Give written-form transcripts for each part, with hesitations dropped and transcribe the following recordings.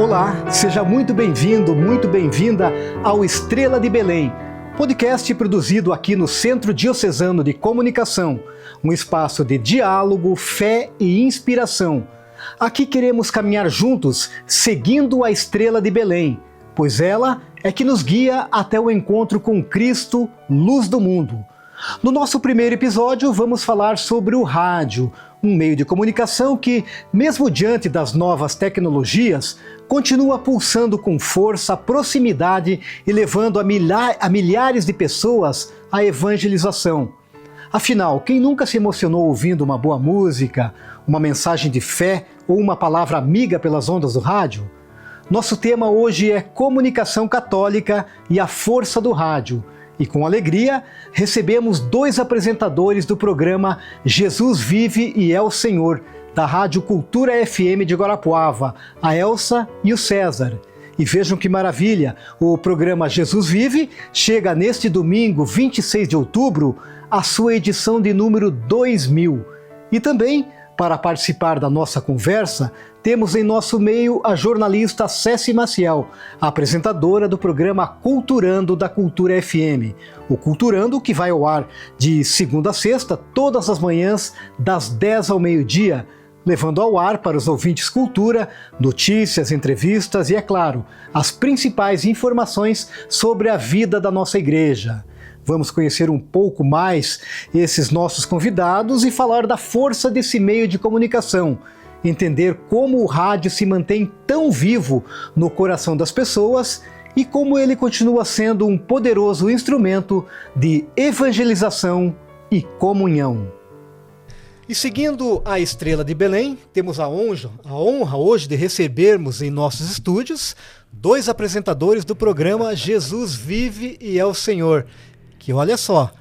Olá, seja muito bem-vindo, muito bem-vinda ao Estrela de Belém, podcast produzido aqui no Centro Diocesano de Comunicação, um espaço de diálogo, fé e inspiração. Aqui queremos caminhar juntos, seguindo a Estrela de Belém, pois ela é que nos guia até o encontro com Cristo, luz do mundo. No nosso primeiro episódio, vamos falar sobre o rádio, um meio de comunicação que, mesmo diante das novas tecnologias, continua pulsando com força, proximidade e levando a milhares de pessoas à evangelização. Afinal, quem nunca se emocionou ouvindo uma boa música, uma mensagem de fé ou uma palavra amiga pelas ondas do rádio? Nosso tema hoje é comunicação católica e a força do rádio. E com alegria, recebemos dois apresentadores do programa Jesus Vive e é o Senhor, da Rádio Cultura FM de Guarapuava, a Elsa e o César. E vejam que maravilha, o programa Jesus Vive chega neste domingo, 26 de outubro, à sua edição de número 2000. E também, para participar da nossa conversa, temos em nosso meio a jornalista Céci Maciel, a apresentadora do programa Culturando da Cultura FM. O Culturando que vai ao ar de segunda a sexta, todas as manhãs, das 10 ao meio-dia, levando ao ar para os ouvintes cultura, notícias, entrevistas e, é claro, as principais informações sobre a vida da nossa igreja. Vamos conhecer um pouco mais esses nossos convidados e falar da força desse meio de comunicação, entender como o rádio se mantém tão vivo no coração das pessoas e como ele continua sendo um poderoso instrumento de evangelização e comunhão. E seguindo a Estrela de Belém, temos a honra hoje de recebermos em nossos estúdios dois apresentadores do programa Jesus Vive e é o Senhor, que olha só,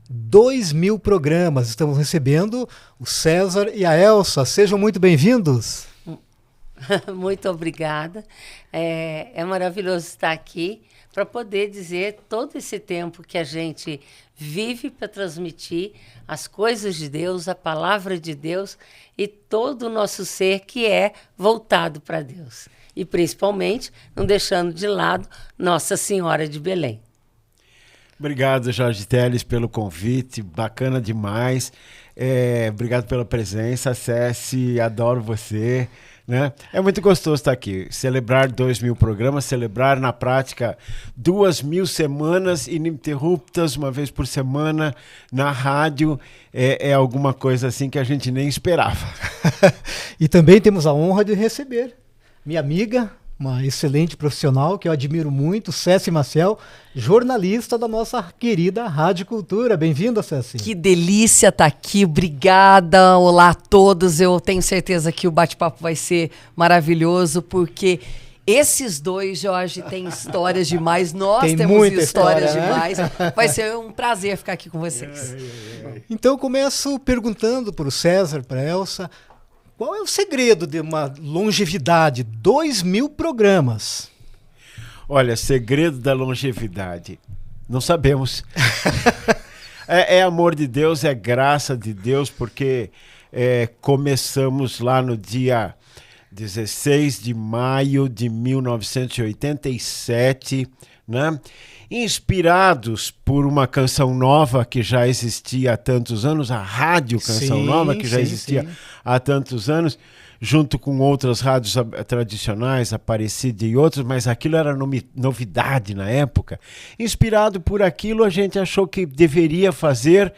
2000 programas. Estamos recebendo o César e a Elsa. Sejam muito bem-vindos. Muito obrigada. É maravilhoso estar aqui para poder dizer todo esse tempo que a gente vive para transmitir as coisas de Deus, a palavra de Deus e todo o nosso ser que é voltado para Deus. E principalmente não deixando de lado Nossa Senhora de Belém. Obrigado, Jorge Teles, pelo convite, bacana demais. Obrigado pela presença, Céci, adoro você. Né? É muito gostoso estar aqui, celebrar 2000 programas, celebrar na prática 2000 semanas ininterruptas, uma vez por semana, na rádio, é alguma coisa assim que a gente nem esperava. E também temos a honra de receber minha amiga, uma excelente profissional que eu admiro muito, Céci Maciel, jornalista da nossa querida Rádio Cultura. Bem-vinda, Céci. Que delícia estar aqui, obrigada. Olá a todos, eu tenho certeza que o bate-papo vai ser maravilhoso, porque esses dois, Jorge, têm histórias demais, nós temos histórias demais. Né? Vai ser um prazer ficar aqui com vocês. Então eu começo perguntando para o César, para a Elsa, qual é o segredo de uma longevidade? 2000 programas. Olha, segredo da longevidade. Não sabemos. É amor de Deus, é graça de Deus, porque começamos lá no dia 16 de maio de 1987, né? Inspirados por uma canção nova que já existia há tantos anos, a Rádio Canção Nova, que já existia há tantos anos, junto com outras rádios tradicionais, Aparecida e outros, mas aquilo era novidade na época. Inspirado por aquilo, a gente achou que deveria fazer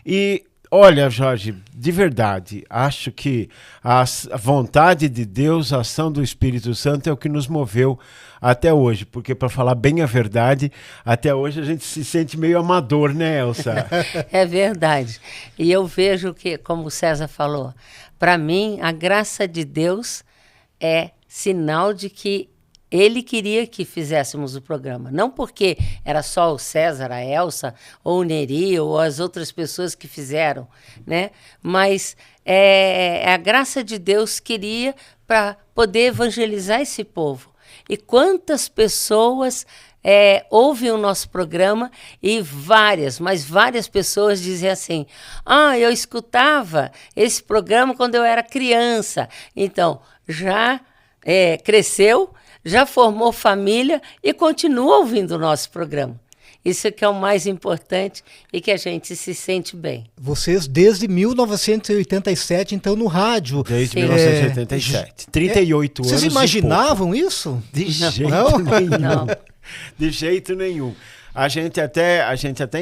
e... Olha, Jorge, de verdade, acho que a vontade de Deus, a ação do Espírito Santo é o que nos moveu até hoje, porque, para falar bem a verdade, até hoje a gente se sente meio amador, né, Elsa? É verdade. E eu vejo que, como o César falou, para mim, a graça de Deus é sinal de que Ele queria que fizéssemos o programa, não porque era só o César, a Elsa, ou o Neri, ou as outras pessoas que fizeram, né? Mas a graça de Deus queria para poder evangelizar esse povo. E quantas pessoas ouvem o nosso programa e várias pessoas dizem assim, eu escutava esse programa quando eu era criança. Então, já cresceu, já formou família e continua ouvindo o nosso programa. Isso que é o mais importante e que a gente se sente bem. Vocês desde 1987, então, no rádio. Desde 1987. 38 anos. Vocês imaginavam isso? De jeito Não? nenhum. Não. De jeito nenhum. A gente até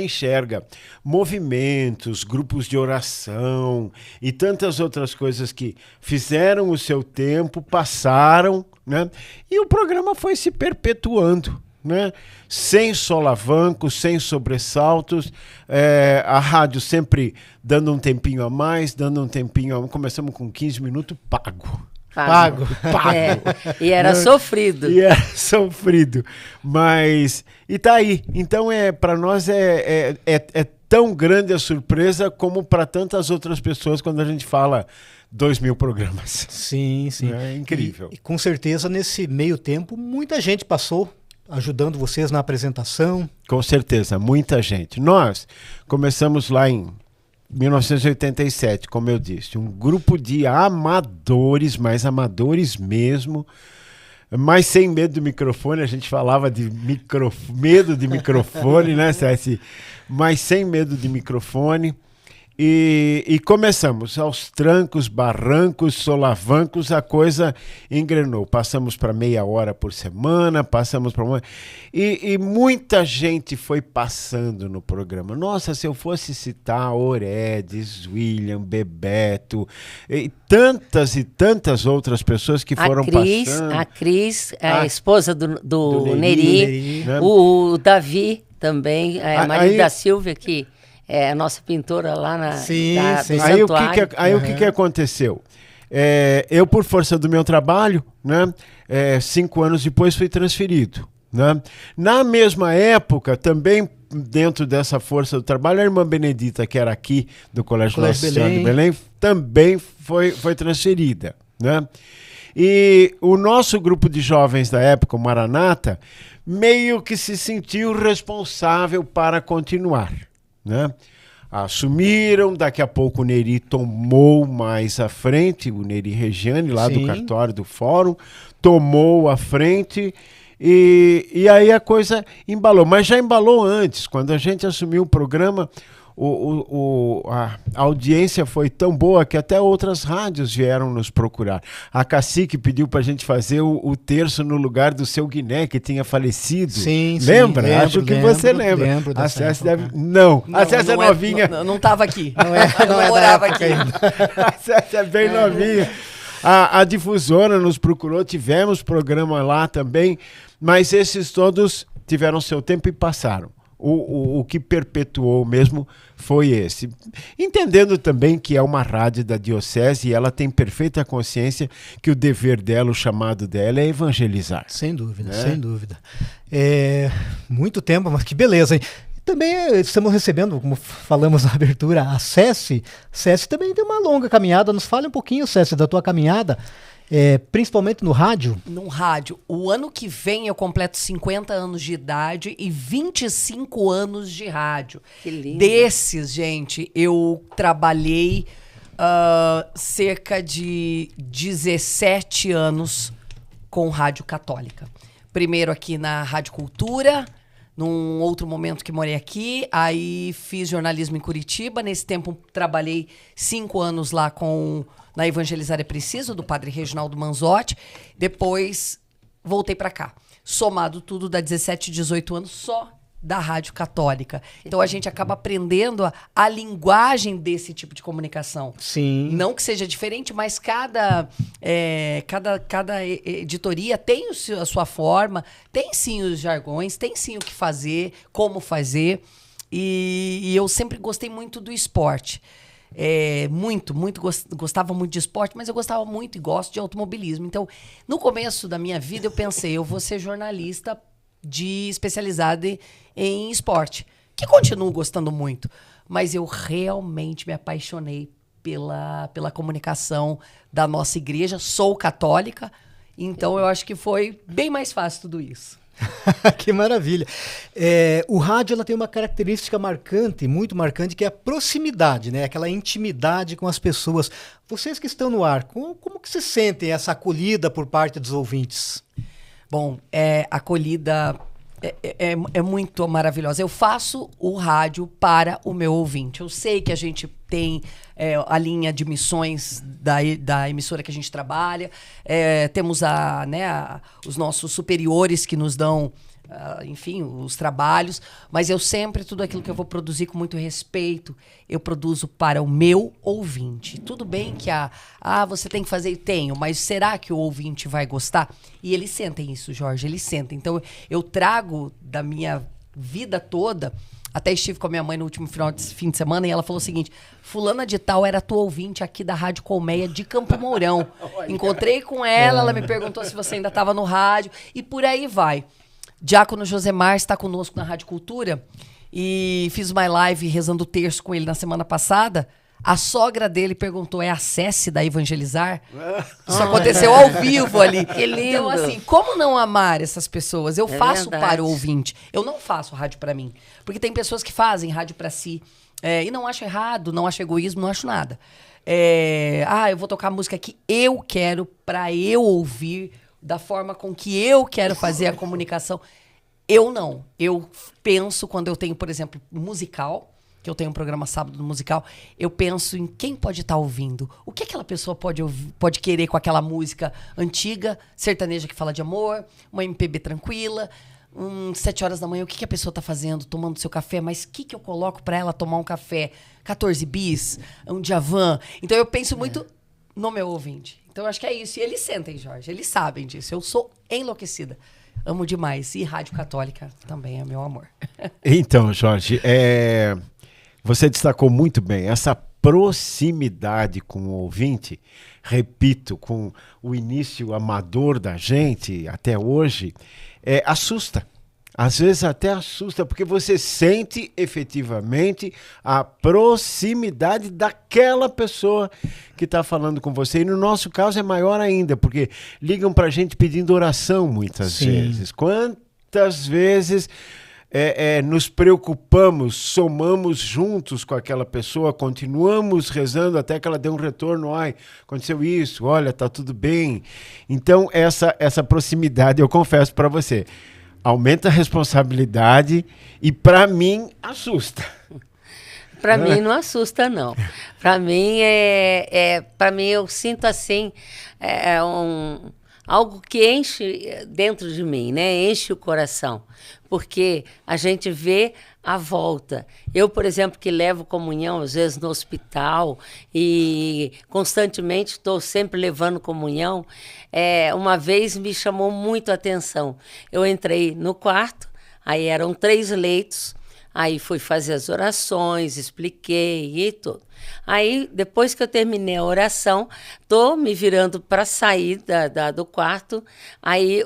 enxerga movimentos, grupos de oração e tantas outras coisas que fizeram o seu tempo, passaram, né? E o programa foi se perpetuando, né? Sem solavancos, sem sobressaltos, a rádio sempre dando um tempinho a mais, começamos com 15 minutos pago. Pago. E era sofrido. E era sofrido. Mas, e tá aí. Então, para nós é tão grande a surpresa como para tantas outras pessoas quando a gente fala 2.000 programas. Sim, sim. É incrível. E com certeza, nesse meio tempo, muita gente passou ajudando vocês na apresentação. Com certeza, muita gente. Nós começamos lá em 1987, como eu disse, um grupo de amadores, mas amadores mesmo, mas sem medo do microfone. A gente falava de medo de microfone, né, Cési? Mas sem medo de microfone. E começamos aos trancos, barrancos, solavancos, a coisa engrenou. Passamos para meia hora por semana, passamos para uma... E muita gente foi passando no programa. Nossa, se eu fosse citar Oredes, William, Bebeto, e tantas outras pessoas que foram passando. A Cris, a esposa do Neri, né? o Davi também, a marido da Silvia, que... a nossa pintora lá do santuário. Aí o que aconteceu? Eu, por força do meu trabalho, né, 5 anos depois fui transferido. Né? Na mesma época, também dentro dessa força do trabalho, a irmã Benedita, que era aqui do Colégio Nossa Senhora de Belém, também foi transferida. Né? E o nosso grupo de jovens da época, o Maranata, meio que se sentiu responsável para continuar. Né? Assumiram, daqui a pouco o Neri tomou mais à frente, o Neri Regiane, lá do cartório do Fórum, tomou à frente e aí a coisa embalou. Mas já embalou antes, quando a gente assumiu o programa, a audiência foi tão boa que até outras rádios vieram nos procurar. A Cacique pediu para a gente fazer o terço no lugar do seu Guiné, que tinha falecido. Sim, lembra? Lembro, Acho que você lembra. Lembro A Cécia deve... Não, a Cécia é novinha. Não estava aqui. Não morava aqui. A Cécia é bem novinha. A difusora nos procurou, tivemos programa lá também, mas esses todos tiveram seu tempo e passaram. O que perpetuou mesmo foi esse. Entendendo também que é uma rádio da diocese e ela tem perfeita consciência que o dever dela, o chamado dela é evangelizar. Sem dúvida, sem dúvida. Muito tempo, mas que beleza, hein? Também estamos recebendo, como falamos na abertura, a Cési. Cési também tem uma longa caminhada. Nos fale um pouquinho, Cési, da tua caminhada. Principalmente no rádio? No rádio. O ano que vem eu completo 50 anos de idade e 25 anos de rádio. Que lindo. Desses, gente, eu trabalhei cerca de 17 anos com rádio católica. Primeiro aqui na Rádio Cultura, num outro momento que morei aqui, aí fiz jornalismo em Curitiba. Nesse tempo trabalhei 5 anos lá na Evangelizar é Preciso, do padre Reginaldo Manzotti. Depois voltei para cá. Somado tudo, dá 17, 18 anos só da Rádio Católica. Então a gente acaba aprendendo a linguagem desse tipo de comunicação. Sim. Não que seja diferente, mas cada editoria tem a sua forma, tem sim os jargões, tem sim o que fazer, como fazer. E eu sempre gostei muito do esporte. Gostava muito de esporte, mas eu gostava muito e gosto de automobilismo. Então, no começo da minha vida, eu pensei, eu vou ser jornalista especializada em esporte, que continuo gostando muito. Mas eu realmente me apaixonei pela comunicação da nossa igreja. Sou católica, então eu acho que foi bem mais fácil tudo isso. Que maravilha. O rádio ela tem uma característica marcante, muito marcante, que é a proximidade, né? Aquela intimidade com as pessoas. Vocês que estão no ar, como que se sentem essa acolhida por parte dos ouvintes? Bom, a acolhida é muito maravilhosa. Eu faço o rádio para o meu ouvinte. Eu sei que a gente tem a linha de missões da emissora que a gente trabalha. Temos os nossos superiores que nos dão, enfim, os trabalhos. Mas eu sempre, tudo aquilo que eu vou produzir com muito respeito, eu produzo para o meu ouvinte. Tudo bem que você tem que fazer, tenho, mas será que o ouvinte vai gostar? E eles sentem isso, Jorge, eles sentem. Então, eu trago da minha vida toda. Até estive com a minha mãe no último fim de semana e ela falou o seguinte: fulana de tal era tua ouvinte aqui da Rádio Colmeia de Campo Mourão. Encontrei com ela, ela me perguntou se você ainda estava no rádio e por aí vai. Diácono Josemar está conosco na Rádio Cultura e fiz uma live rezando o terço com ele na semana passada. A sogra dele perguntou, é a Céci da Evangelizar? Isso aconteceu ao vivo ali. Que lindo. Então, assim, como não amar essas pessoas? Eu faço verdade. para o ouvinte. Eu não faço rádio para mim. Porque tem pessoas que fazem rádio para si. E não acho errado, não acho egoísmo, não acho nada. Eu vou tocar música que eu quero para eu ouvir da forma com que eu quero fazer a comunicação. Eu não. Eu penso quando eu tenho, por exemplo, musical, que eu tenho um programa sábado no musical, eu penso em quem pode estar ouvindo. O que aquela pessoa pode ouvir, pode querer com aquela música antiga, sertaneja que fala de amor, uma MPB tranquila, 7 horas da manhã, o que a pessoa está fazendo, tomando seu café, mas o que eu coloco para ela tomar um café? 14 bis, um Djavan. Então eu penso muito no meu ouvinte. Então eu acho que é isso. E eles sentem, Jorge, eles sabem disso. Eu sou enlouquecida. Amo demais. E Rádio Católica também é meu amor. Então, Jorge, você destacou muito bem essa proximidade com o ouvinte, repito, com o início amador da gente até hoje, assusta. Às vezes até assusta, porque você sente efetivamente a proximidade daquela pessoa que está falando com você. E no nosso caso é maior ainda, porque ligam para a gente pedindo oração muitas vezes. Quantas vezes nos preocupamos, somamos juntos com aquela pessoa, continuamos rezando até que ela dê um retorno. Ai, aconteceu isso, olha, tá tudo bem. Então, essa proximidade, eu confesso para você, aumenta a responsabilidade e, para mim, assusta. Para mim não assusta, não. Para mim, eu sinto assim, algo que enche dentro de mim, né? Enche o coração. Porque a gente vê a volta. Eu, por exemplo, que levo comunhão, às vezes, no hospital e constantemente estou sempre levando comunhão, uma vez me chamou muito a atenção. Eu entrei no quarto, aí eram 3 leitos, aí fui fazer as orações, expliquei e tudo. Aí, depois que eu terminei a oração, tô me virando para sair do quarto, aí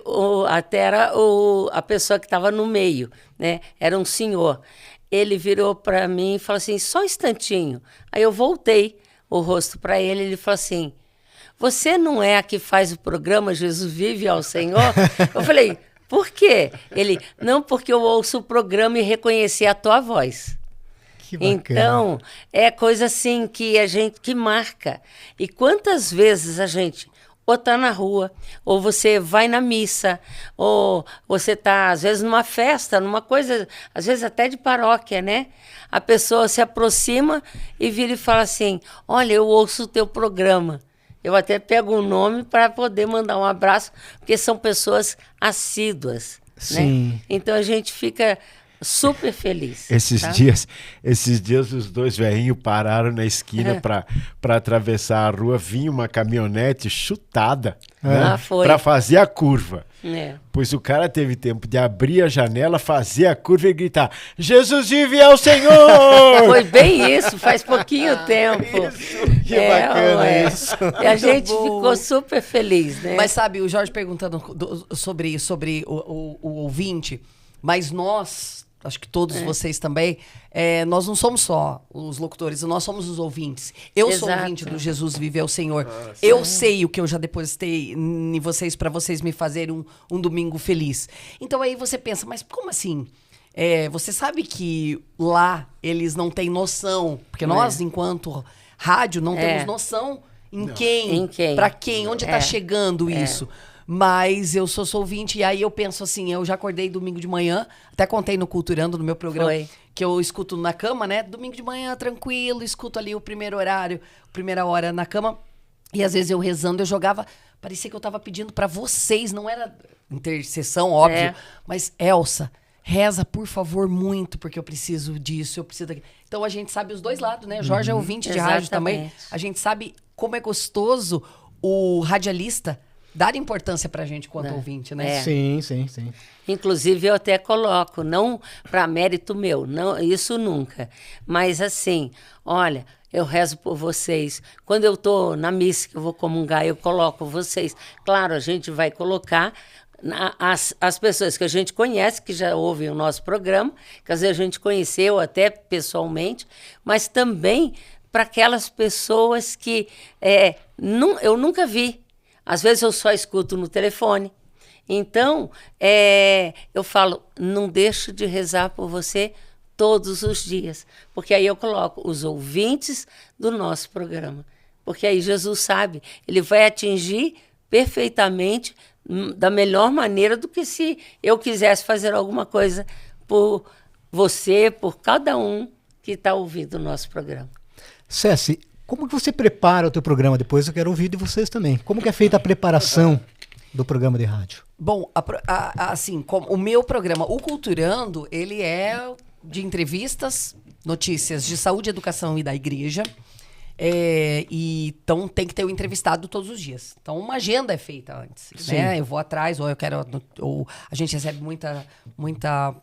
até era a pessoa que estava no meio, né? Era um senhor. Ele virou para mim e falou assim, só um instantinho. Aí eu voltei o rosto para ele, ele falou assim, você não é a que faz o programa Jesus Vive ao Senhor? Eu falei, por quê? Ele, não, porque eu ouço o programa e reconheci a tua voz. Então, é coisa assim que marca. E quantas vezes a gente ou está na rua, ou você vai na missa, ou você está, às vezes, numa festa, numa coisa, às vezes até de paróquia, né? A pessoa se aproxima e vira e fala assim, olha, eu ouço o teu programa. Eu até pego um nome para poder mandar um abraço, porque são pessoas assíduas, Sim. né? Então, a gente fica super feliz. Esses dias os 2 velhinhos pararam na esquina para atravessar a rua, vinha uma caminhonete chutada, né, para fazer a curva. Pois o cara teve tempo de abrir a janela, fazer a curva e gritar, Jesus vive ao Senhor! Foi bem isso, faz pouquinho tempo. Isso, que bacana isso. E a gente ficou super feliz, né? Mas sabe, o Jorge perguntando sobre o ouvinte, mas nós acho que todos vocês também, nós não somos só os locutores, nós somos os ouvintes. Eu sou ouvinte do Jesus Vive é o Senhor. Eu sei o que eu já depositei em vocês para vocês me fazerem um domingo feliz. Então aí você pensa, mas como assim? Você sabe que lá eles não têm noção, porque nós, enquanto rádio, não temos noção em quem, para quem, onde está chegando isso. Mas eu sou ouvinte, e aí eu penso assim, eu já acordei domingo de manhã, até contei no Culturando, no meu programa, que eu escuto na cama, né? Domingo de manhã, tranquilo, escuto ali o primeiro horário, primeira hora na cama, e às vezes eu rezando, eu jogava, parecia que eu tava pedindo para vocês, não era intercessão, óbvio, mas Elsa, reza, por favor, muito, porque eu preciso disso, eu preciso daquilo. Então a gente sabe os dois lados, né? Jorge é ouvinte de rádio também, a gente sabe como é gostoso o radialista dar importância pra gente quanto ouvinte, né? Sim. Inclusive, eu até coloco, não para mérito meu, não, isso nunca. Mas assim, olha, eu rezo por vocês. Quando eu estou na missa, que eu vou comungar, eu coloco vocês. Claro, a gente vai colocar as pessoas que a gente conhece, que já ouvem o nosso programa, que às vezes a gente conheceu até pessoalmente, mas também para aquelas pessoas que eu nunca vi. Às vezes eu só escuto no telefone. Então, eu falo, não deixo de rezar por você todos os dias. Porque aí eu coloco os ouvintes do nosso programa. Porque aí Jesus sabe, ele vai atingir perfeitamente, da melhor maneira do que se eu quisesse fazer alguma coisa por você, por cada um que está ouvindo o nosso programa. Ceci, como que você prepara o teu programa? Depois eu quero ouvir de vocês também. Como que é feita a preparação do programa de rádio? Bom, assim, como o meu programa, o Culturando, ele é de entrevistas, notícias de saúde, educação e da igreja. Então tem que ter o entrevistado todos os dias. Então uma agenda é feita antes, né? Eu vou atrás, ou a gente recebe muita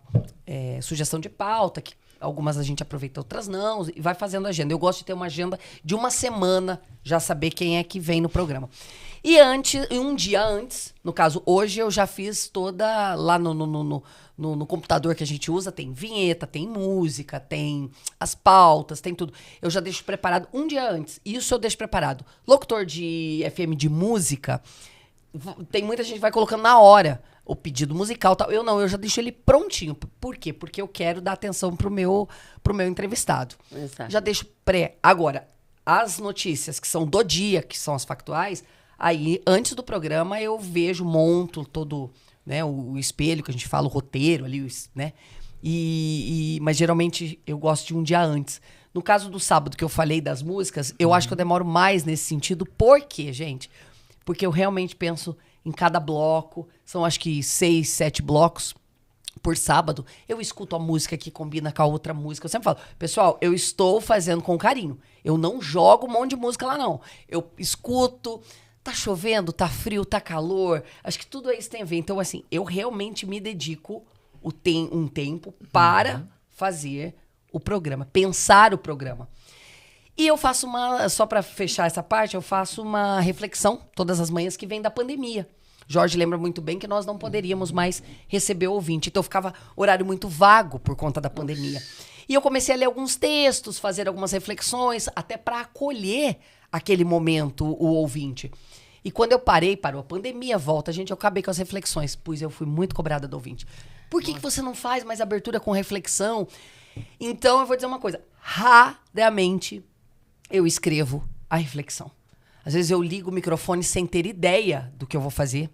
sugestão de pauta, que algumas a gente aproveita, outras não, e vai fazendo agenda. Eu gosto de ter uma agenda de uma semana, já saber quem é que vem no programa. E um dia antes, no caso, hoje eu já fiz toda lá no computador que a gente usa, tem vinheta, tem música, tem as pautas, tem tudo. Eu já deixo preparado um dia antes. Isso eu deixo preparado. Locutor de FM de música, tem muita gente que vai colocando na hora o pedido musical, tal. Eu já deixo ele prontinho. Por quê? Porque eu quero dar atenção pro meu entrevistado. Exato. Já deixo pré. Agora, as notícias que são do dia, que são as factuais, aí, antes do programa, eu monto todo, né, o espelho, que a gente fala, o roteiro ali, né? Mas geralmente eu gosto de um dia antes. No caso do sábado que eu falei das músicas, eu acho que eu demoro mais nesse sentido. Por quê, gente? Porque eu realmente penso em cada bloco. São acho que 6, 7 blocos por sábado. Eu escuto a música que combina com a outra música. Eu sempre falo, pessoal, eu estou fazendo com carinho. Eu não jogo um monte de música lá, não. Eu escuto, tá chovendo, tá frio, tá calor. Acho que tudo isso tem a ver. Então, assim, eu realmente me dedico um tempo para fazer o programa, pensar o programa. E eu faço só para fechar essa parte, eu faço uma reflexão todas as manhãs que vem da pandemia. Jorge lembra muito bem que nós não poderíamos mais receber ouvinte. Então ficava horário muito vago por conta da pandemia. E eu comecei a ler alguns textos, fazer algumas reflexões, até para acolher aquele momento o ouvinte. E quando eu parou a pandemia, volta, gente, eu acabei com as reflexões, pois eu fui muito cobrada do ouvinte. Por que você não faz mais abertura com reflexão? Então eu vou dizer uma coisa, raramente eu escrevo a reflexão. Às vezes eu ligo o microfone sem ter ideia do que eu vou fazer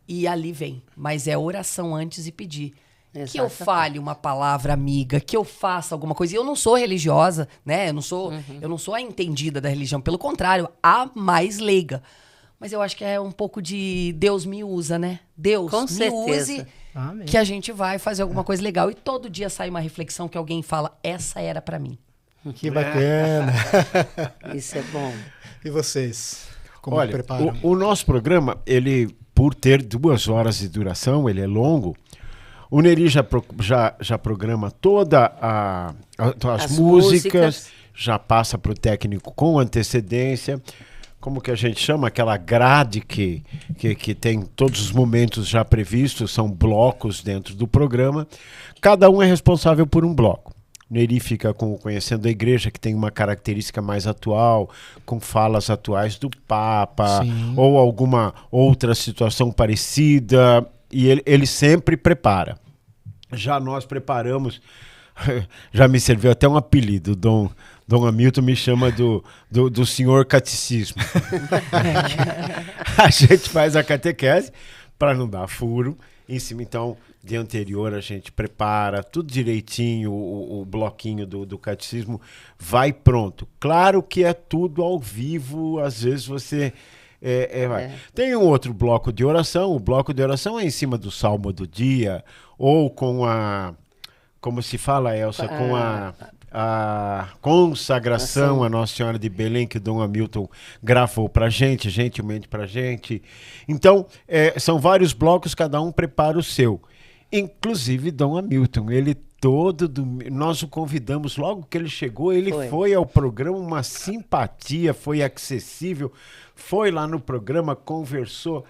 e ali vem. Mas é oração antes e pedir. Exatamente. Que eu fale uma palavra amiga, que eu faça alguma coisa. E eu não sou religiosa, né? Eu não sou a entendida da religião. Pelo contrário, a mais leiga. Mas eu acho que é um pouco de Deus me usa, né? Deus Com me certeza. use, Amém. que a gente vai fazer alguma coisa legal. E todo dia sai uma reflexão que alguém fala, essa era pra mim. Que bacana. Isso é bom. E vocês? Como Olha, preparam? o nosso programa, ele, por ter 2 horas de duração, ele é longo. O Neri já programa toda as músicas, já passa para o técnico com antecedência. como que a gente chama, aquela grade que tem todos os momentos já previstos, são blocos dentro do programa. Cada um é responsável por um bloco. Neri fica com o Conhecendo a Igreja, que tem uma característica mais atual, com falas atuais do Papa, ou alguma outra situação parecida, e ele sempre prepara. Já nós preparamos, já me serviu até um apelido, Dom Hamilton me chama do senhor catecismo. A gente faz a catequese para não dar furo em cima, então... De anterior a gente prepara tudo direitinho, o bloquinho do catecismo vai pronto. Claro que é tudo ao vivo, às vezes você vai. Tem um outro bloco de oração, o bloco de oração é em cima do Salmo do dia, ou com como se fala, Elsa, com a consagração a Nossa Senhora de Belém, que o Dom Hamilton gravou pra gente, gentilmente pra gente. Então, são vários blocos, cada um prepara o seu. Inclusive Dom Hamilton, ele nós o convidamos logo que ele chegou, ele foi ao programa, uma simpatia, foi acessível, foi lá no programa, conversou.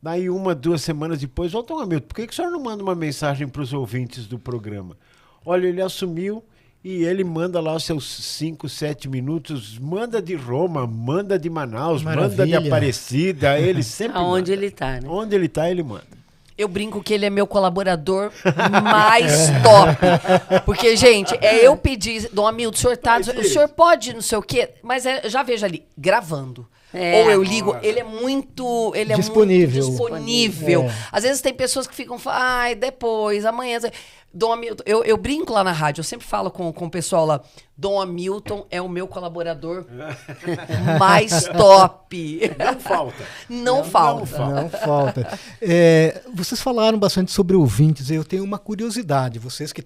Daí 1, 2 semanas depois, Dom Hamilton, por que o senhor não manda uma mensagem para os ouvintes do programa? Olha, ele assumiu e ele manda lá os seus 5, 7 minutos, manda de Roma, manda de Manaus, manda de Aparecida, ele sempre Aonde ele está, né? Onde ele está, ele manda. Eu brinco que ele é meu colaborador mais top. Porque, gente, eu pedi, Dom Hamilton, o senhor pode não sei o quê, mas já vejo ali, gravando. Ou eu ligo, ele é muito disponível. Às vezes tem pessoas que ficam falando, depois, amanhã... Dom Hamilton, eu brinco lá na rádio, eu sempre falo com o pessoal lá, Dom Hamilton é o meu colaborador mais top. Não falta. Não falta. Vocês falaram bastante sobre ouvintes, eu tenho uma curiosidade, vocês que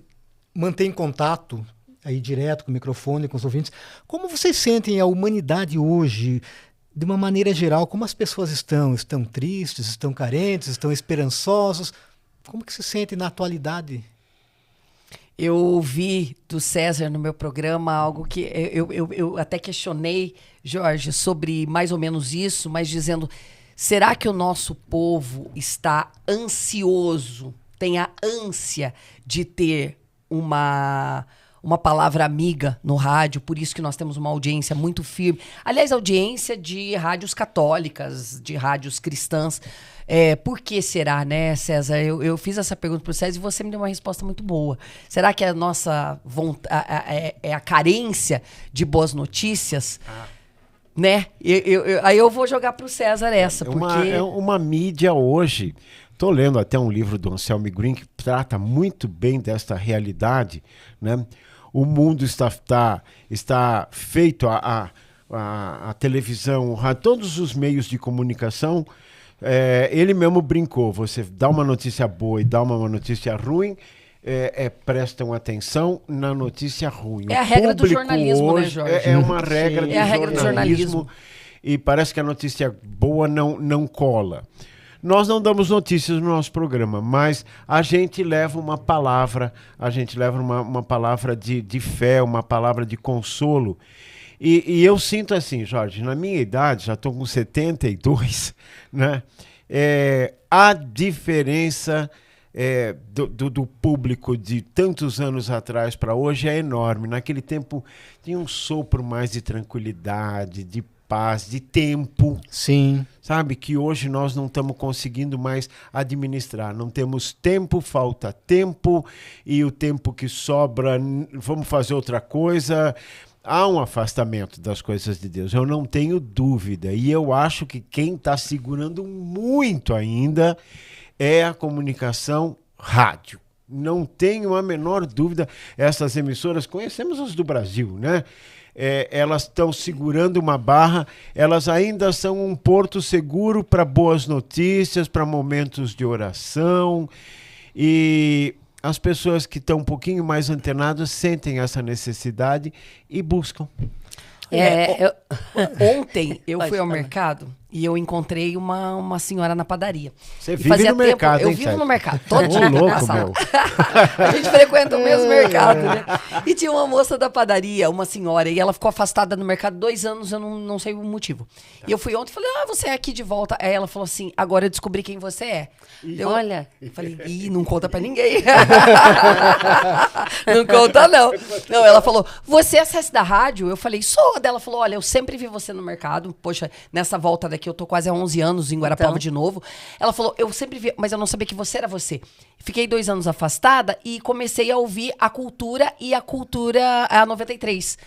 mantêm contato aí direto com o microfone, com os ouvintes, como vocês sentem a humanidade hoje, de uma maneira geral, como as pessoas estão? Estão tristes, estão carentes, estão esperançosos? Como que se sentem na atualidade? Eu ouvi do César no meu programa algo que eu até questionei, Jorge, sobre mais ou menos isso, mas dizendo, será que o nosso povo está ansioso, tem a ânsia de ter uma palavra amiga no rádio, por isso que nós temos uma audiência muito firme. Aliás, audiência de rádios católicas, de rádios cristãs. Por que será, né, César? Eu fiz essa pergunta para o César e você me deu uma resposta muito boa. Será que a nossa é a carência de boas notícias? Né? Aí eu vou jogar para o César essa. É uma mídia hoje. Estou lendo até um livro do Anselmo Green que trata muito bem desta realidade, né? O mundo está feito, a televisão, todos os meios de comunicação. Ele mesmo brincou, você dá uma notícia boa e dá uma notícia ruim, prestam atenção na notícia ruim. É a regra do jornalismo, hoje, né, Jorge? É uma regra do a regra do jornalismo. E parece que a notícia boa não cola. Nós não damos notícias no nosso programa, mas a gente leva uma palavra, uma palavra de fé, uma palavra de consolo. E eu sinto assim, Jorge, na minha idade, já estou com 72, né? A diferença do público de tantos anos atrás para hoje é enorme. Naquele tempo tinha um sopro mais de tranquilidade, de paz, de tempo. Sim. Sabe, que hoje nós não estamos conseguindo mais administrar. Não temos tempo, falta tempo, e o tempo que sobra, vamos fazer outra coisa. Há um afastamento das coisas de Deus, eu não tenho dúvida. E eu acho que quem está segurando muito ainda é a comunicação rádio. Não tenho a menor dúvida. Essas emissoras, conhecemos as do Brasil, né? Elas estão segurando uma barra, elas ainda são um porto seguro para boas notícias, para momentos de oração, e as pessoas que estão um pouquinho mais antenadas sentem essa necessidade e buscam. Ontem eu fui ao mercado E eu encontrei uma senhora na padaria. Você E vive fazia no mercado, Eu hein, vivo Sérgio? no mercado, todo Ô, dia. louco, nessa meu. hora. A gente frequenta o mesmo mercado, né? E tinha uma moça da padaria, uma senhora, e ela ficou afastada no mercado 2 anos, eu não sei o motivo. E eu fui ontem e falei, você é aqui de volta. Aí ela falou assim, agora eu descobri quem você é. Olha. Eu falei, não conta pra ninguém. Não conta, não. Não, ela falou, você é acesse da rádio? Eu falei, sou. Ela falou, olha, eu sempre vi você no mercado. Poxa, nessa volta daqui eu tô quase há 11 anos em Guarapuava de novo. Ela falou, eu sempre vi, mas eu não sabia que você era você. Fiquei 2 anos afastada e comecei a ouvir a Cultura e a Cultura a 93.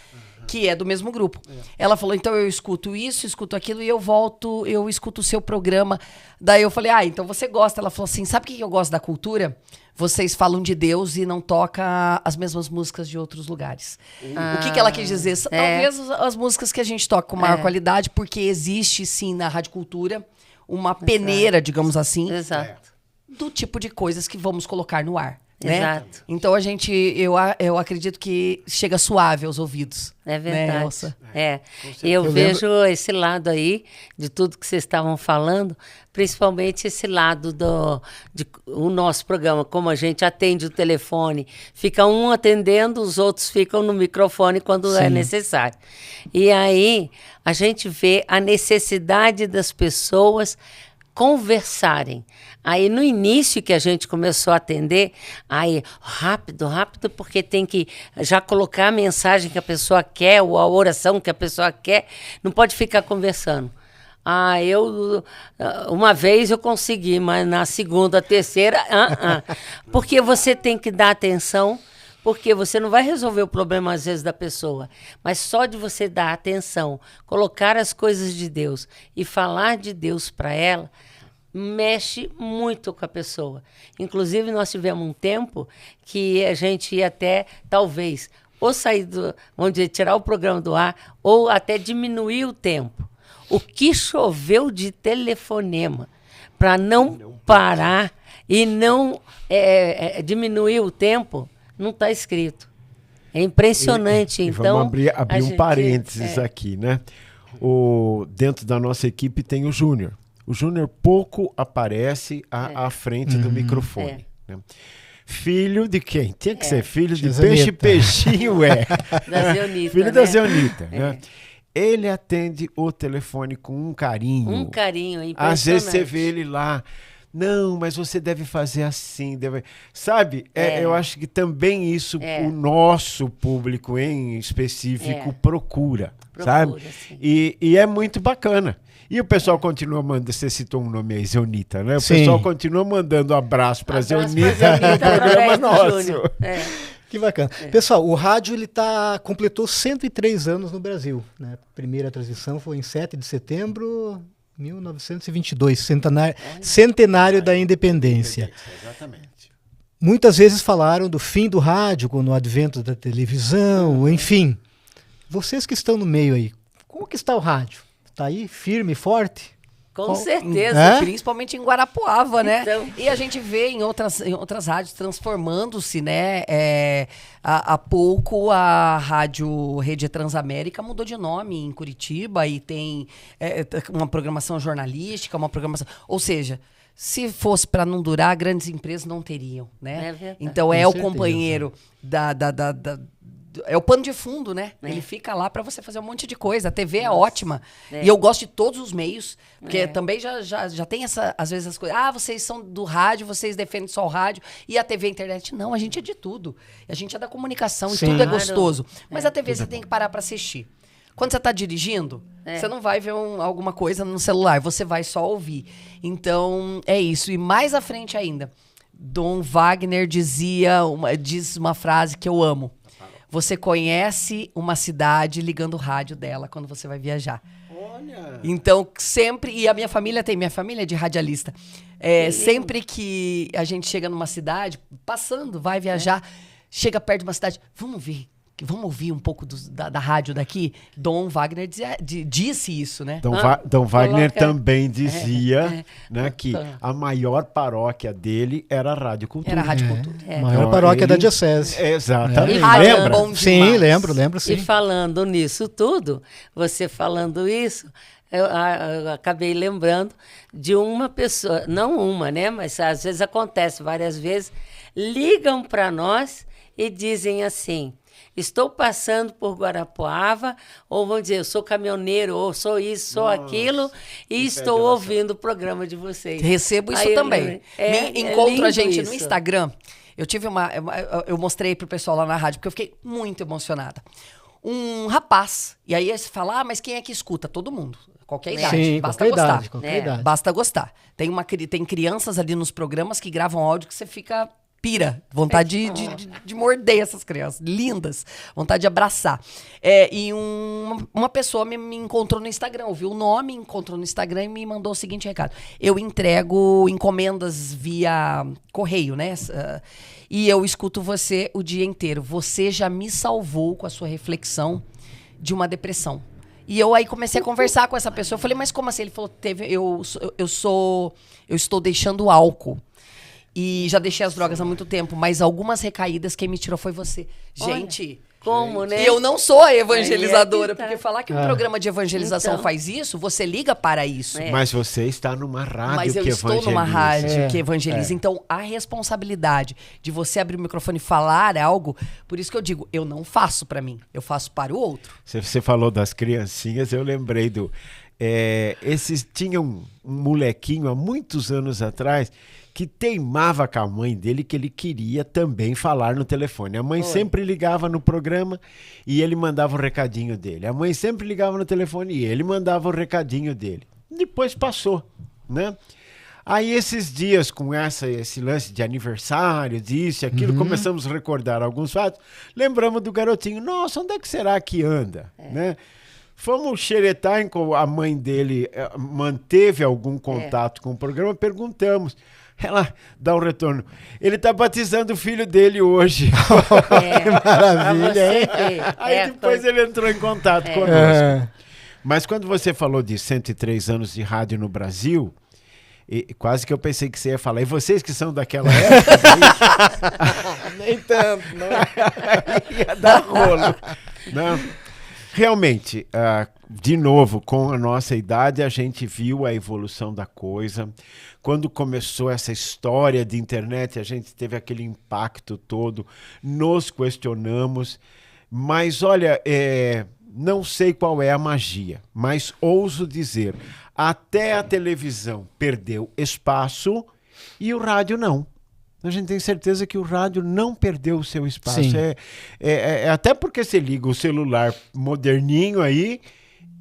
Que é do mesmo grupo. Ela falou, então eu escuto isso, escuto aquilo, e eu volto, eu escuto o seu programa. Daí eu falei, então você gosta. Ela falou assim, sabe o que eu gosto da Cultura? Vocês falam de Deus e não toca as mesmas músicas de outros lugares. O que ela quis dizer? Talvez as músicas que a gente toca com maior qualidade, porque existe, sim, na Rádio Cultura, uma peneira, digamos assim, do tipo de coisas que vamos colocar no ar. Né? Exato. Então eu acredito que chega suave aos ouvidos. É verdade. Né, Elsa? Eu vejo esse lado aí de tudo que vocês estavam falando, principalmente esse lado o nosso programa, como a gente atende o telefone, fica um atendendo, os outros ficam no microfone quando é necessário. E aí a gente vê a necessidade das pessoas conversarem. Aí no início que a gente começou a atender, aí rápido, porque tem que já colocar a mensagem que a pessoa quer, ou a oração que a pessoa quer, não pode ficar conversando. Uma vez eu consegui, mas na segunda, terceira, porque você tem que dar atenção, porque você não vai resolver o problema às vezes da pessoa, mas só de você dar atenção, colocar as coisas de Deus e falar de Deus para ela, mexe muito com a pessoa. Inclusive, nós tivemos um tempo que a gente ia até, talvez, ou sair vamos dizer, tirar o programa do ar, ou até diminuir o tempo. O que choveu de telefonema para não parar e não diminuir o tempo, não está escrito. É impressionante. Então, vamos abrir um parênteses aqui, né? Dentro da nossa equipe tem o Júnior. O Júnior pouco aparece à frente do microfone. Né? Filho de quem? Tinha que ser filho de Peixinho, da Zeonita, filho da Zeonita, né? Ele atende o telefone com um carinho. Um carinho, impressionante. Às vezes você vê ele lá, não, mas você deve fazer assim. Sabe, eu acho que também isso o nosso público em específico procura, sabe? Sim. E é muito bacana. E o pessoal continua mandando, você citou um nome aí, Zeonita, né? O pessoal continua mandando abraço para Zeonita no programa nosso. Que bacana. Pessoal, o rádio completou 103 anos no Brasil. Né? A primeira transmissão foi em 7 de setembro de 1922, centenário da independência. Exatamente. Muitas vezes falaram do fim do rádio, com o advento da televisão, enfim. Vocês que estão no meio aí, como que está o rádio? Está aí firme e forte? Com certeza. Principalmente em Guarapuava, né? Então. E a gente vê em outras rádios transformando-se, né? Há pouco a rádio Rede Transamérica mudou de nome em Curitiba e tem uma programação jornalística, uma programação... Ou seja, se fosse para não durar, grandes empresas não teriam, né? É verdade. Então Com o certeza. Companheiro é o pano de fundo, né? Ele fica lá para você fazer um monte de coisa. A TV é ótima. E eu gosto de todos os meios. Porque também já tem às vezes as coisas. Vocês são do rádio, vocês defendem só o rádio. E a TV e a internet? Não, a gente é de tudo. A gente é da comunicação. Sim. E tudo é Claro. gostoso. Mas a TV você tem que parar para assistir. Quando você está dirigindo, você não vai ver alguma coisa no celular. Você vai só ouvir. Então, é isso. E mais à frente ainda, Dom Wagner diz uma frase que eu amo. Você conhece uma cidade ligando o rádio dela quando você vai viajar. Olha! Então, sempre... E a minha família é de radialista. Sempre que a gente chega numa cidade, vai viajar, chega perto de uma cidade, vamos ver Vamos ouvir um pouco da rádio daqui? Dom Wagner disse isso, né? Dom Wagner também dizia né, que a maior paróquia dele era a Rádio Cultura. Era a Rádio Cultura. A maior paróquia da diocese. Exatamente. Lembra? Bom Sim, demais. lembro sim. E falando nisso tudo, você falando isso, eu acabei lembrando de uma pessoa, não uma, né? Mas às vezes acontece várias vezes, ligam para nós e dizem assim: estou passando por Guarapuava, ou vão dizer, eu sou caminhoneiro, ou sou isso, sou aquilo, e estou ouvindo o programa de vocês. Recebo isso Aí também. Encontro lindo a gente isso. no Instagram. Eu mostrei pro pessoal lá na rádio, porque eu fiquei muito emocionada. Um rapaz, e aí você fala, mas quem é que escuta? Todo mundo. Qualquer idade, Sim, basta qualquer gostar. idade, qualquer idade. Basta gostar. Tem crianças ali nos programas que gravam áudio que você fica pira. Vontade de morder essas crianças. Lindas. Vontade de abraçar. E uma pessoa me encontrou no Instagram, ouviu o nome, encontrou no Instagram e me mandou o seguinte recado. Eu entrego encomendas via correio, né? E eu escuto você o dia inteiro. Você já me salvou com a sua reflexão de uma depressão. E eu aí comecei a conversar com essa pessoa. Eu falei, mas como assim? Ele falou, eu estou deixando o álcool. E já deixei as drogas há muito tempo, mas algumas recaídas quem me tirou foi você. Gente, como, né? e eu não sou a evangelizadora, Aí é que tá. porque falar que um programa de evangelização Então. faz isso, você liga para isso. Mas você está numa rádio Mas eu que estou evangeliza. numa rádio que evangeliza. Então, a responsabilidade de você abrir o microfone e falar algo, por isso que eu digo, eu não faço para mim, eu faço para o outro. Você falou das criancinhas, eu lembrei do... tinha um molequinho há muitos anos atrás que teimava com a mãe dele que ele queria também falar no telefone. A mãe sempre ligava no programa e ele mandava o recadinho dele. A mãe sempre ligava no telefone e ele mandava o recadinho dele. Depois passou, né? Aí esses dias, com esse lance de aniversário, disso e aquilo, começamos a recordar alguns fatos. Lembramos do garotinho. Nossa, onde é que será que anda? Né? Fomos xeretar, a mãe dele manteve algum contato com o programa, perguntamos. Ela dá um retorno. Ele está batizando o filho dele hoje. Que maravilha, hein? Aí depois ele entrou em contato conosco. Mas quando você falou de 103 anos de rádio no Brasil, quase que eu pensei que você ia falar. E vocês que são daquela época? Nem tanto, não. Ia dar rolo. Não. Realmente, de novo, com a nossa idade, a gente viu a evolução da coisa. Quando começou essa história de internet, a gente teve aquele impacto todo, nos questionamos. Mas, olha, não sei qual é a magia, mas ouso dizer, até a televisão perdeu espaço e o rádio não. A gente tem certeza que o rádio não perdeu o seu espaço. Até porque você liga o celular moderninho aí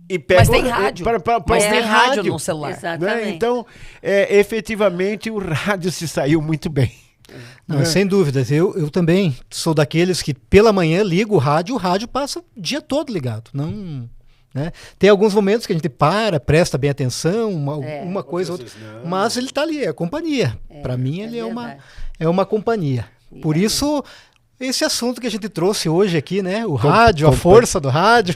e pega... Mas tem rádio. Mas tem rádio no celular. Exatamente. Né? Então, efetivamente, o rádio se saiu muito bem. Não, sem dúvidas. Eu também sou daqueles que pela manhã ligo o rádio passa o dia todo ligado. Não... Né? Tem alguns momentos que a gente presta bem atenção, uma coisa, outra, mas ele está ali, é a companhia. Para mim, ele é uma companhia. Por isso, esse assunto que a gente trouxe hoje aqui, né? O rádio, a força do rádio.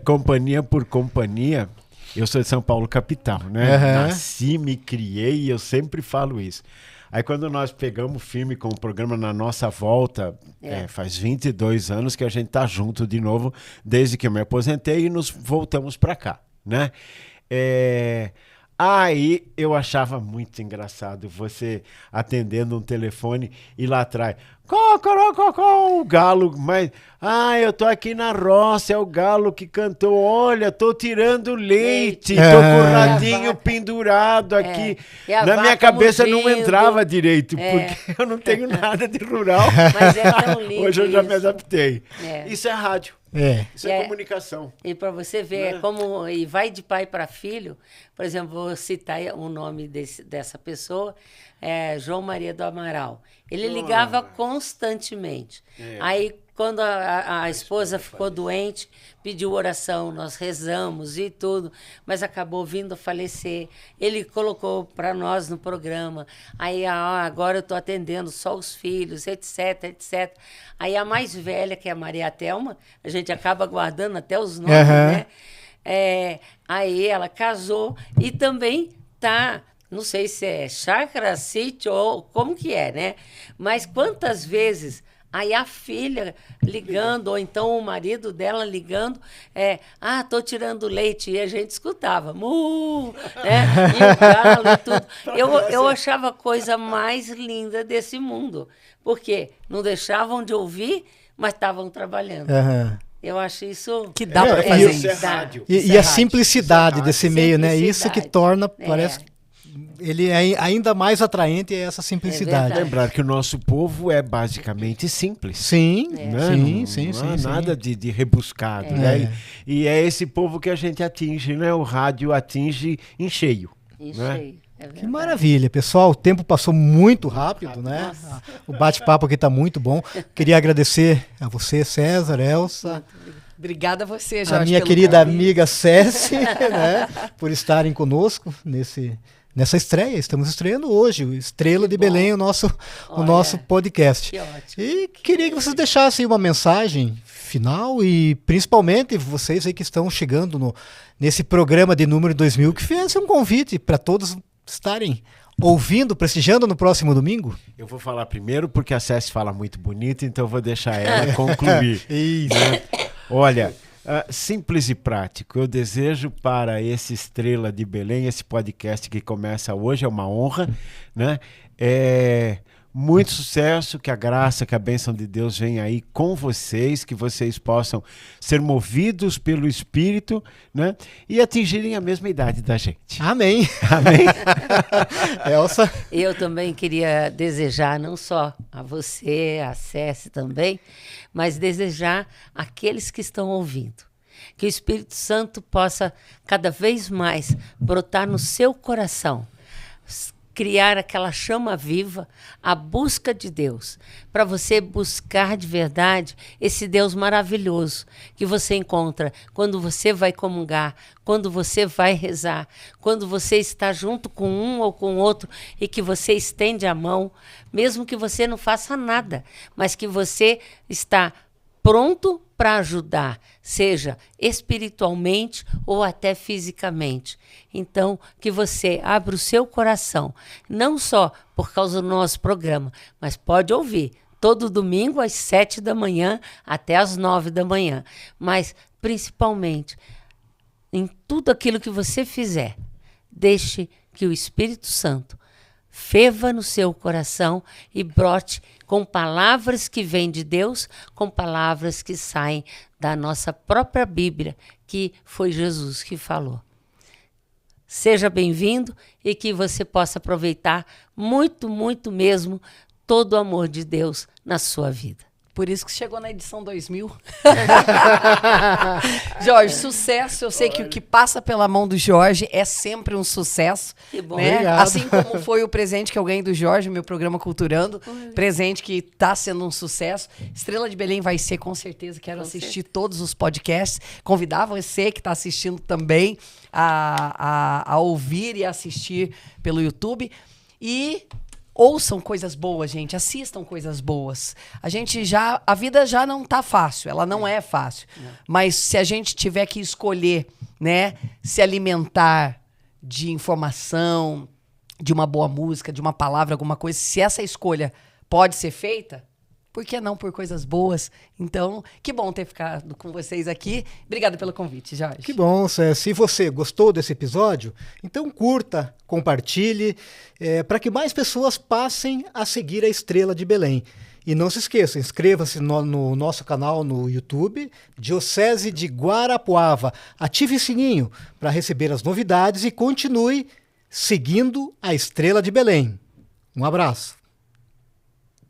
Companhia por companhia. Eu sou de São Paulo, capital, né? Nasci, me criei e eu sempre falo isso. Aí quando nós pegamos firme com o programa Na Nossa Volta, faz 22 anos que a gente tá junto de novo, desde que eu me aposentei e nos voltamos para cá, né? Aí eu achava muito engraçado você atendendo um telefone e lá atrás, o galo, mas... eu tô aqui na roça, é o galo que cantou, olha, tô tirando leite, tô com o radinho pendurado aqui. Na minha cabeça não entrava direito, porque eu não tenho nada de rural. Mas é tão lindo. Hoje eu já me isso. adaptei. Isso é rádio. Isso é comunicação. E para você ver, como e vai de pai para filho, por exemplo, vou citar o nome dessa pessoa, João Maria do Amaral. Ele ligava constantemente. Aí, quando a esposa ficou doente, pediu oração, nós rezamos e tudo, mas acabou vindo a falecer. Ele colocou para nós no programa. Aí, agora eu estou atendendo só os filhos, etc, etc. Aí a mais velha, que é a Maria Thelma, a gente acaba guardando até os nomes, né? Aí ela casou e também tá, não sei se é chácara, sítio ou como que é, né? Mas quantas vezes aí a filha ligando, ou então o marido dela ligando, tô tirando leite, e a gente escutava, mu, né? E o galo e tudo. Eu achava a coisa mais linda desse mundo, porque não deixavam de ouvir, mas estavam trabalhando. Eu acho isso... Que dá para fazer isso. E a simplicidade desse meio, né? Isso que torna, parece, ele é ainda mais atraente, essa simplicidade. Lembrar que o nosso povo é basicamente simples. Sim, né? sim. Não há nada de rebuscado. Né? E é esse povo que a gente atinge, né? O rádio atinge em cheio. Em né? cheio. Que maravilha, pessoal. O tempo passou muito rápido, né? Nossa. O bate-papo aqui está muito bom. Queria agradecer a você, César, Elsa. Obrigada a você, Jorge. A minha querida amiga Céci, né? Por estarem conosco nessa estreia. Estamos estreando hoje, o Estrela de Belém, o nosso podcast. Que ótimo. E queria que vocês deixassem uma mensagem final e principalmente vocês aí que estão chegando nesse programa de número 2000, que fez um convite para todos estarem ouvindo, prestigiando no próximo domingo. Eu vou falar primeiro porque a Céci fala muito bonito, então eu vou deixar ela concluir. Isso. Né? Olha, simples e prático, eu desejo para esse Estrela de Belém, esse podcast que começa hoje, é uma honra, né? Muito sucesso, que a graça, que a bênção de Deus venha aí com vocês, que vocês possam ser movidos pelo Espírito, né? E atingirem a mesma idade da gente. Amém. Amém. Elsa? Eu também queria desejar, não só a você, a Céci também, mas desejar àqueles que estão ouvindo, que o Espírito Santo possa cada vez mais brotar no seu coração, criar aquela chama viva, a busca de Deus, para você buscar de verdade esse Deus maravilhoso que você encontra quando você vai comungar, quando você vai rezar, quando você está junto com um ou com outro e que você estende a mão, mesmo que você não faça nada, mas que você está pronto para ajudar, seja espiritualmente ou até fisicamente. Então, que você abra o seu coração, não só por causa do nosso programa, mas pode ouvir todo domingo às 7 da manhã até às 9 da manhã. Mas, principalmente, em tudo aquilo que você fizer, deixe que o Espírito Santo ferva no seu coração e brote com palavras que vêm de Deus, com palavras que saem da nossa própria Bíblia, que foi Jesus que falou. Seja bem-vindo e que você possa aproveitar muito, muito mesmo todo o amor de Deus na sua vida. Por isso que chegou na edição 2000. Jorge, sucesso. Eu sei que o que passa pela mão do Jorge é sempre um sucesso. Que bom. Né? Obrigado. Assim como foi o presente que eu ganhei do Jorge, meu programa Culturando. Presente que está sendo um sucesso. Estrela de Belém vai ser, com certeza. Quero assistir todos os podcasts. Convidava você que está assistindo também a ouvir e assistir pelo YouTube. E ouçam coisas boas, gente. Assistam coisas boas. A vida já não tá fácil. Ela não é fácil. Mas se a gente tiver que escolher, né, se alimentar de informação, de uma boa música, de uma palavra, alguma coisa, se essa escolha pode ser feita, por que não por coisas boas? Então, que bom ter ficado com vocês aqui. Obrigada pelo convite, Jorge. Que bom, Cé. Se você gostou desse episódio, então curta, compartilhe, para que mais pessoas passem a seguir a Estrela de Belém. E não se esqueça, inscreva-se no nosso canal no YouTube, Diocese de Guarapuava. Ative o sininho para receber as novidades e continue seguindo a Estrela de Belém. Um abraço.